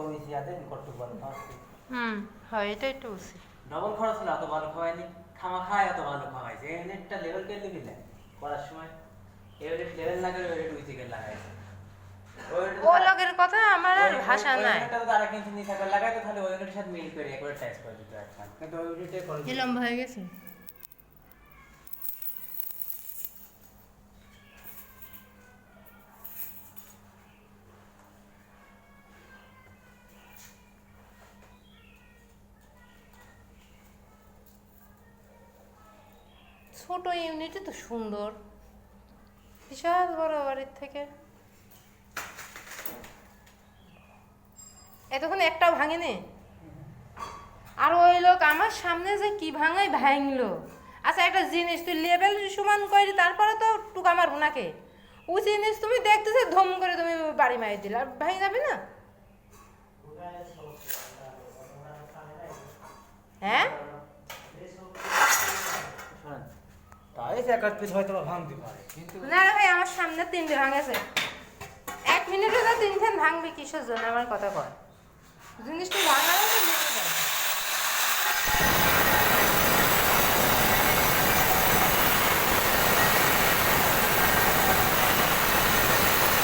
হয়েছে আদের কতটুকু ভালো খাওয়াচ্ছি। হয় এটা একটু উচিত। ডবল খরচ হলে এত ভালো খাওয়ায়নি, খামা খায় এত ভালো খাওয়াইছে। এই নেটটা লেভেল কে দিবি না করার সময় এবারে লেভেল লাগালে ওই রেট উইথিকে লাগাইছে। ও লোকের কথা আমার আর ভাষা নাই। ওইটা তো তারা কিন্তু নি থাকলে লাগাইতো, তাহলে ওই রেটের সাথে মিল করে একবার ট্যাক্স করে দিতে একটা, কিন্তু ওই রেটে করে কি লম্বা হয়ে গেছে। ছোট ইউনিটই তো সুন্দর, বিশাল বড় বাড়ির থেকে এতক্ষণ একটাও ভাঙেনি। আর ওই লোক আমার সামনে যে কি ভাঙাই ভাঙলো। আচ্ছা একটা জিনিস তুই লেভেল সমান করি তারপরে তো টুকা মারবো নাকে। ওই জিনিস তুমি দেখতেছো ধম করে তুমি বাড়ি মারি দিলে আর ভাঙে যাবে না। হ্যাঁ তাই এক আধ পিস হয়তো ভাঙতে পারে, কিন্তু না রে ভাই আমার সামনে তিনটে ভাঙেছে। 1 মিনিটে তো তিনখান ভাঙবে কিসের জন্য আমার কথা কয়। জিনিসটা ভাঙা